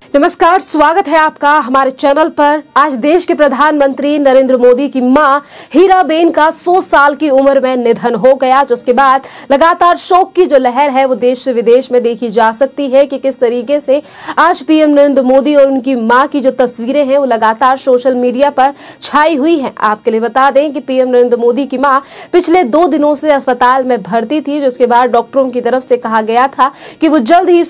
नमस्कार, स्वागत है आपका हमारे चैनल पर। आज देश के प्रधानमंत्री नरेंद्र मोदी की मां हीराबेन का 100 साल की उम्र में निधन हो गया, जिसके बाद लगातार शोक की जो लहर है वो देश से विदेश में देखी जा सकती है कि किस तरीके से आज पीएम नरेंद्र मोदी और उनकी मां की जो तस्वीरें हैं वो लगातार सोशल मीडिया पर छाई हुई हैं। आपके लिए बता दें कि पीएम नरेंद्र मोदी की मां पिछले 2 दिनों से अस्पताल में भर्ती थी, जिसके बाद डॉक्टरों की तरफ से कहा गया था कि वो जल्द ही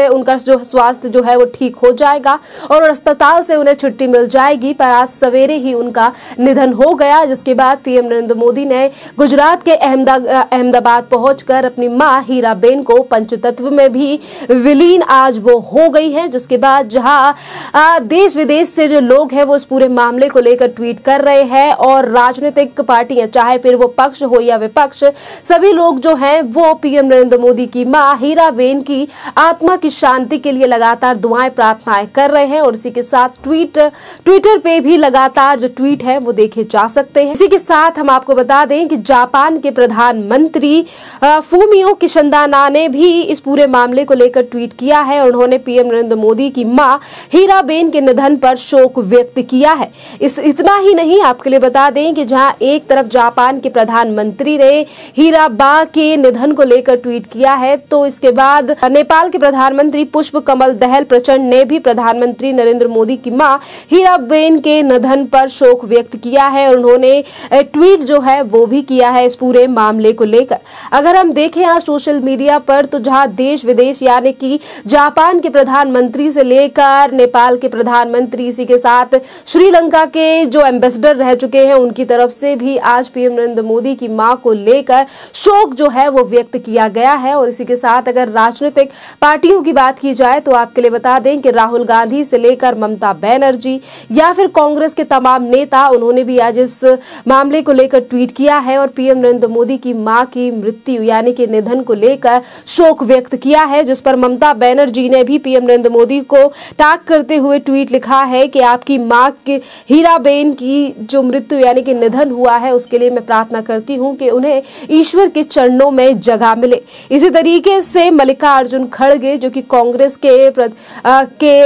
उनका जो स्वास्थ्य जो है वो ठीक हो जाएगा और अस्पताल से उन्हें छुट्टी मिल जाएगी। पर आज सवेरे ही उनका निधन हो गया, जिसके बाद पीएम नरेंद्र मोदी ने गुजरात के अहमदाबाद पहुंचकर अपनी मां हीराबेन को पंचतत्व में भी विलीन आज वो हो गई है। जिसके बाद जहां देश विदेश से जो लोग हैं वो इस पूरे मामले को लेकर ट्वीट कर रहे हैं और राजनीतिक पार्टियां, चाहे फिर वो पक्ष हो या विपक्ष, सभी लोग जो हैं वो पीएम नरेंद्र मोदी की मां हीराबेन की आत्मा की शांति के लिए लगातार दुआएं प्रार्थनाएं कर रहे हैं। और इसी के साथ ट्विटर पे भी लगातार जो ट्वीट है वो देखे जा सकते हैं। इसी के साथ हम आपको बता दें कि जापान के प्रधानमंत्री फूमियो किशिदा ने भी इस पूरे मामले को लेकर ट्वीट किया है और उन्होंने पीएम नरेंद्र मोदी की मां हीराबेन के निधन पर शोक व्यक्त किया है। इतना ही नहीं, आपके लिए बता दें कि जहां एक तरफ जापान के प्रधानमंत्री ने हीराबा के निधन को लेकर ट्वीट किया है, तो इसके बाद नेपाल के प्रधानमंत्री पुष्प कमल दहल प्रचंड ने भी प्रधानमंत्री नरेंद्र मोदी की मां हीराबेन के निधन पर शोक व्यक्त किया है और उन्होंने ट्वीट जो है वो भी किया है इस पूरे मामले को लेकर। अगर हम देखें आज सोशल मीडिया पर, तो जहां देश विदेश यानी कि जापान के प्रधानमंत्री से लेकर नेपाल के प्रधानमंत्री, इसी के साथ श्रीलंका के जो एम्बेसडर रह चुके हैं उनकी तरफ से भी आज पीएम नरेंद्र मोदी की मां को लेकर शोक जो है वो व्यक्त किया गया है। और इसी के साथ अगर राजनीतिक पार्टियों की बात की जाए तो आपके लिए बता दें कि राहुल गांधी से लेकर ममता बनर्जी या फिर कांग्रेस के तमाम नेता, उन्होंने भी आज इस मामले को लेकर ट्वीट किया है और पीएम नरेंद्र मोदी की मां की मृत्यु यानी कि निधन को लेकर शोक व्यक्त किया है। जिस पर ममता बनर्जी ने भी पीएम नरेंद्र मोदी को टैग करते हुए ट्वीट लिखा है कि आपकी मां की हीराबेन की जो मृत्यु यानी कि निधन हुआ है उसके लिए मैं प्रार्थना करती हूं कि उन्हें ईश्वर के चरणों में जगह मिले। इसी तरीके से मल्लिकार्जुन खड़गे जो कि कांग्रेस के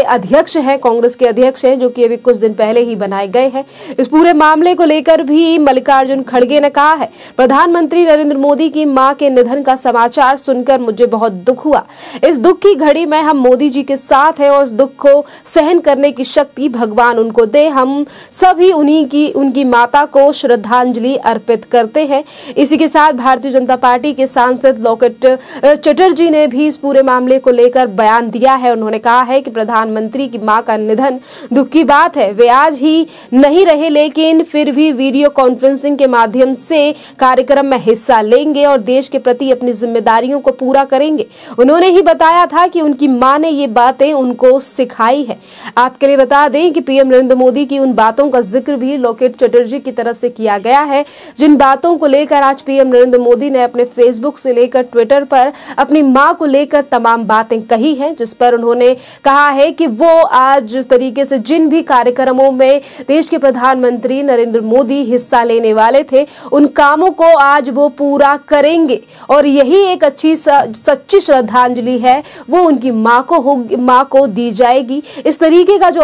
अध्यक्ष हैं, जो कि अभी कुछ दिन पहले ही बनाए गए हैं, इस पूरे मामले को लेकर भी मल्लिकार्जुन खड़गे ने कहा है, प्रधानमंत्री नरेंद्र मोदी की मां के निधन का समाचार सुनकर मुझे बहुत दुख हुआ। इस दुख की घड़ी में हम मोदी जी के साथ हैं और इस दुख को सहन करने की शक्ति भगवान उनको दे। हम सभी उनकी माता को श्रद्धांजलि अर्पित करते हैं। इसी के साथ भारतीय जनता पार्टी के सांसद लॉकेट चटर्जी ने भी इस पूरे मामले को लेकर बयान दिया है। उन्होंने कहा है कि प्रधानमंत्री की मां का निधन दुख की बात है। वे आज ही नहीं रहे, लेकिन फिर भी वीडियो कॉन्फ्रेंसिंग के माध्यम से कार्यक्रम में हिस्सा लेंगे और देश के प्रति अपनी जिम्मेदारियों को पूरा करेंगे। उन्होंने ही बताया था कि उनकी मां ने ये बातें उनको सिखाई है। आपके लिए बता दें कि पीएम नरेंद्र मोदी की उन बातों का जिक्र भी लॉकेट चटर्जी की तरफ से किया गया है, जिन बातों को लेकर आज पीएम नरेंद्र मोदी ने अपने फेसबुक से लेकर ट्विटर पर अपनी मां को लेकर तमाम बातें कही हैं। जिस पर उन्होंने कहा है कि वो आज तरीके से जिन भी कार्यक्रमों में देश के प्रधानमंत्री नरेंद्र मोदी हिस्सा लेने वाले थे, उन कामों को आज वो पूरा करेंगे और यही एक अच्छी सच्ची श्रद्धांजलि है, वो उनकी मां को दी जाएगी। इस तरीके का जो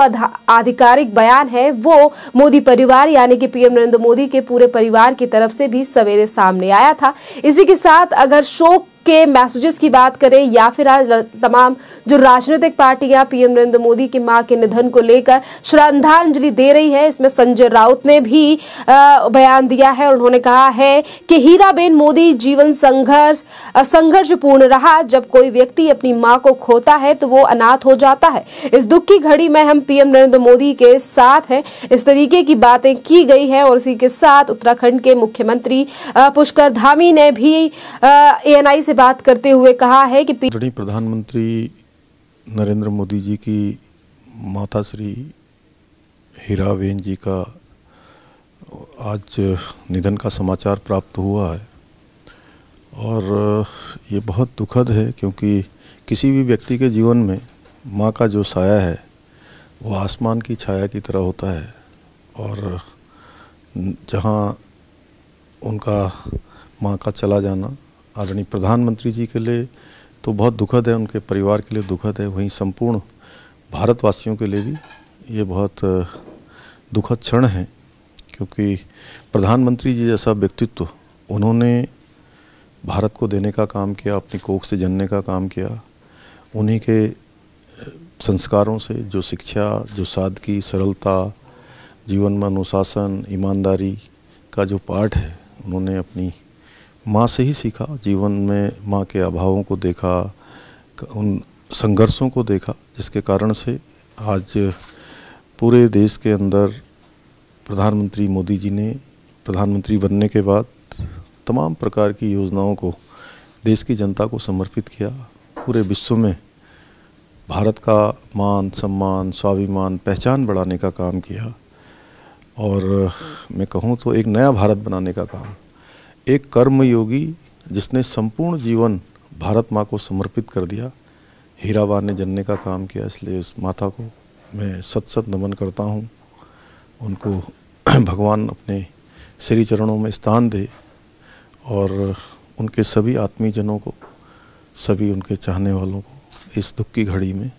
आधिकारिक बयान है वो मोदी परिवार यानी कि पीएम नरेंद्र मोदी के पूरे परिवार की तरफ से भी सवेरे सामने आया था। इसी के साथ अगर शोक के मैसेजेस की बात करें या फिर आज तमाम जो राजनीतिक पार्टियां पीएम नरेंद्र मोदी की मां के निधन को लेकर श्रद्धांजलि दे रही है, इसमें संजय राउत ने भी बयान दिया है और उन्होंने कहा है कि हीराबेन मोदी जीवन संघर्षपूर्ण रहा। जब कोई व्यक्ति अपनी मां को खोता है तो वो अनाथ हो जाता है। इस दुख की घड़ी में हम पीएम नरेंद्र मोदी के साथ हैं। इस तरीके की बातें की गई है और इसी के साथ उत्तराखंड के मुख्यमंत्री पुष्कर धामी ने भी एएनआई से बात करते हुए कहा है कि प्रधानमंत्री नरेंद्र मोदी जी की माता श्री हीराबेन जी का आज निधन का समाचार प्राप्त हुआ है और ये बहुत दुखद है, क्योंकि किसी भी व्यक्ति के जीवन में माँ का जो साया है वो आसमान की छाया की तरह होता है और जहाँ उनका माँ का चला जाना आदरणीय प्रधानमंत्री जी के लिए तो बहुत दुखद है, उनके परिवार के लिए दुखद है, वहीं संपूर्ण भारतवासियों के लिए भी ये बहुत दुखद क्षण है, क्योंकि प्रधानमंत्री जी जैसा व्यक्तित्व उन्होंने भारत को देने का काम किया, अपनी कोख से जनने का काम किया। उन्हीं के संस्कारों से जो शिक्षा, जो सादगी, सरलता, जीवन में अनुशासन, ईमानदारी का जो पाठ है, उन्होंने अपनी माँ से ही सीखा। जीवन में माँ के अभावों को देखा, उन संघर्षों को देखा, जिसके कारण से आज पूरे देश के अंदर प्रधानमंत्री मोदी जी ने प्रधानमंत्री बनने के बाद तमाम प्रकार की योजनाओं को देश की जनता को समर्पित किया। पूरे विश्व में भारत का मान सम्मान, स्वाभिमान, पहचान बढ़ाने का काम किया। और मैं कहूँ तो एक नया भारत बनाने का काम, एक कर्मयोगी जिसने संपूर्ण जीवन भारत माँ को समर्पित कर दिया, हीराबान ने जनने का काम किया। इसलिए इस माता को मैं सत सत नमन करता हूँ। उनको भगवान अपने श्री चरणों में स्थान दे और उनके सभी आत्मीजनों को, सभी उनके चाहने वालों को इस दुख की घड़ी में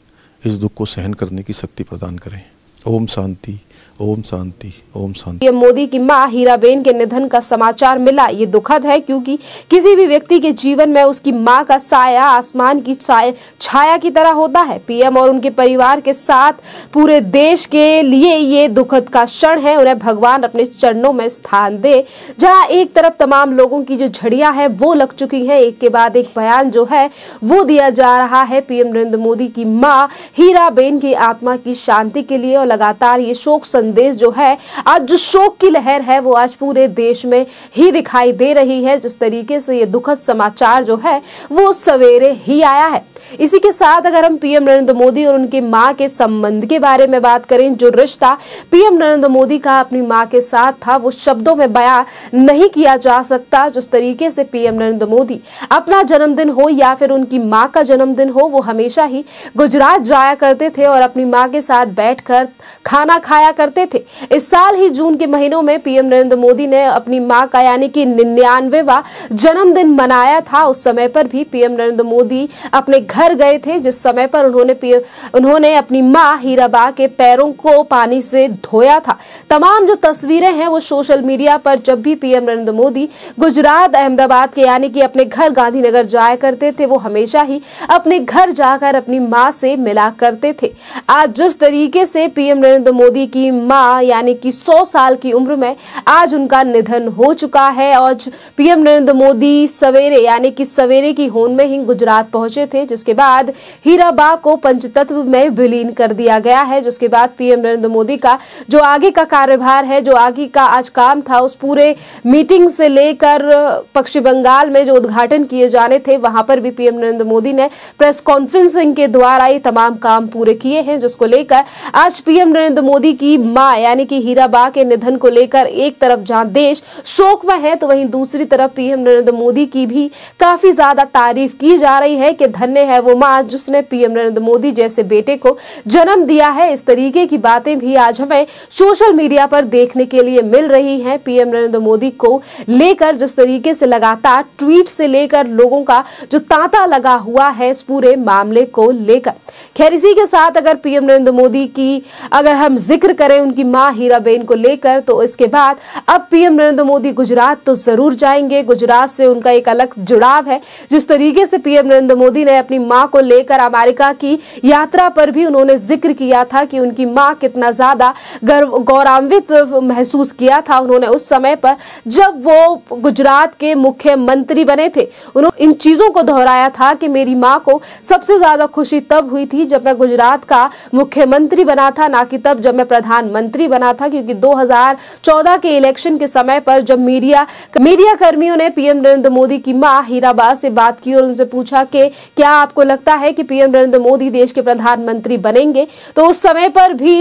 इस दुख को सहन करने की शक्ति प्रदान करें। ओम शांति, ओम शांति, ओम शांति। पीएम मोदी की मां हीराबेन के निधन का समाचार मिला, ये दुखद है, क्योंकि किसी भी व्यक्ति के जीवन में उसकी मां का साया आसमान की छाया की तरह होता है। पीएम और उनके परिवार के साथ पूरे देश के लिए ये दुखद का क्षण है। उन्हें भगवान अपने चरणों में स्थान दे। जहां एक तरफ तमाम लोगों की जो झड़ियां हैं वो लग चुकी हैं, एक के बाद एक बयान जो है वो दिया जा रहा है पीएम नरेंद्र मोदी की मां हीराबेन की आत्मा की शांति के लिए। और लगातार ये शोक संदेश जो है, आज जो शोक की लहर है वो आज पूरे देश में ही दिखाई दे रही है। जिस तरीके से ये दुखद समाचार जो है वो सवेरे ही आया है। इसी के साथ अगर हम पीएम नरेंद्र मोदी और उनकी मां के संबंध के बारे में बात करें, जो रिश्ता पीएम नरेंद्र मोदी का अपनी मां के साथ था वो शब्दों में बयां नहीं किया जा सकता। जिस तरीके से पीएम नरेंद्र मोदी अपना जन्मदिन हो या फिर उनकी मां का जन्मदिन हो, वो हमेशा ही गुजरात जाया करते थे और अपनी मां के साथ बैठकर खाना खाया करते थे। इस साल ही जून के महीनों में पीएम नरेंद्र मोदी ने अपनी मां का यानी कि 99वां जन्मदिन मनाया था। उस समय पर भी पीएम नरेंद्र मोदी अपने घर गए थे, जिस समय पर उन्होंने अपनी मां हीराबा के पैरों को पानी से धोया था। तमाम जो तस्वीरें हैं वो सोशल मीडिया पर जब भी पीएम नरेंद्र मोदी गुजरात अहमदाबाद के यानी कि अपने घर गांधीनगर जाया करते थे, वो हमेशा ही अपने घर जाकर अपनी मां से मिला करते थे। आज जिस तरीके से पीएम नरेंद्र मोदी की मां यानी कि 100 साल की उम्र में आज उनका निधन हो चुका है। और पीएम नरेंद्र मोदी सवेरे यानी कि सवेरे की होंद में ही गुजरात पहुंचे थे, जिसके बाद हीराबा को पंचतत्व में विलीन कर दिया गया है। जिसके बाद पीएम नरेंद्र मोदी का जो आगे का कार्यभार है, जो आगे का आज काम था, उस पूरे मीटिंग से लेकर पश्चिम बंगाल में जो उद्घाटन किए जाने थे वहां पर भी पीएम नरेंद्र मोदी ने प्रेस कॉन्फ्रेंसिंग के द्वारा ये तमाम काम पूरे किए हैं, जिसको लेकर आज पीएम नरेंद्र मोदी की मां यानी कि हीराबा के निधन को लेकर एक तरफ जहां देश शोक में है, तो वहीं दूसरी तरफ पीएम नरेंद्र मोदी की भी काफी ज्यादा तारीफ की जा रही है कि धन्य है वो मां जिसने पीएम नरेंद्र मोदी जैसे बेटे को जन्म दिया है। इस तरीके की बातें भी आज हमें सोशल मीडिया पर देखने के लिए मिल रही हैं। पीएम नरेंद्र मोदी को लेकर जिस तरीके से लगातार ट्वीट से लेकर लोगों का जो तांता लगा हुआ है इस पूरे मामले को लेकर। खैर, इसी के साथ अगर पीएम नरेंद्र मोदी की अगर हम जिक्र करें उनकी मां हीराबेन को लेकर, तो इसके बाद अब पीएम नरेंद्र मोदी गुजरात तो जरूर जाएंगे। गुजरात से उनका एक अलग जुड़ाव है। जिस तरीके से पीएम नरेंद्र मोदी ने अपनी मां को लेकर अमेरिका की यात्रा पर भी उन्होंने जिक्र किया था कि उनकी मां कितना ज्यादा गौरवान्वित महसूस किया था उन्होंने उस समय पर जब वो गुजरात के मुख्यमंत्री बने थे। उन्होंने इन चीजों को दोहराया था कि मेरी मां को सबसे ज्यादा खुशी तब हुई थी जब मैं गुजरात का मुख्यमंत्री बना था, ना कि तब जब मैं प्रधानमंत्री बना था। क्योंकि 2014 के इलेक्शन के समय पर जब मीडिया कर्मियों ने पीएम नरेंद्र मोदी की मां हीराबा से बात की और उनसे पूछा कि क्या आपको लगता है कि पीएम नरेंद्र मोदी देश के प्रधानमंत्री बनेंगे, तो उस समय पर भी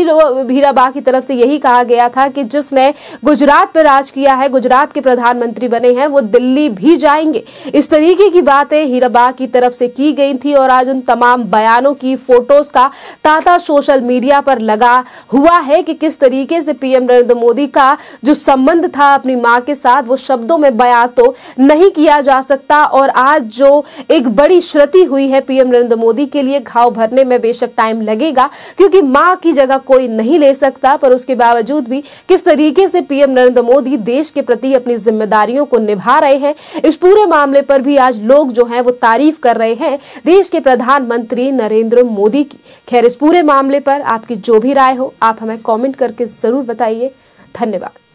हीराबा की तरफ से यही कहा गया था कि जिसने गुजरात पर राज किया है, गुजरात के प्रधानमंत्री बने हैं, वो दिल्ली भी जाएंगे। इस तरीके की बातें हीराबा की तरफ से की गई थी और आज उन तमाम बयानों की फोटोज का तांता सोशल मीडिया पर लगा हुआ है कि किस तरीके से पीएम नरेंद्र मोदी का जो संबंध था अपनी मां के साथ वो शब्दों में बयां तो नहीं किया जा सकता। और आज जो एक बड़ी क्षति हुई है है पीएम नरेंद्र मोदी के लिए घाव भरने में बेशक टाइम लगेगा, क्योंकि मां की जगह कोई नहीं ले सकता, पर उसके बावजूद भी किस तरीके से पीएम नरेंद्र मोदी देश के प्रति अपनी जिम्मेदारियों को निभा रहे हैं, इस पूरे मामले पर भी आज लोग जो हैं वो तारीफ कर रहे हैं देश के प्रधानमंत्री नरेंद्र मोदी की। खैर, इस पूरे मामले पर आपकी जो भी राय हो आप हमें कमेंट करके जरूर बताइए। धन्यवाद।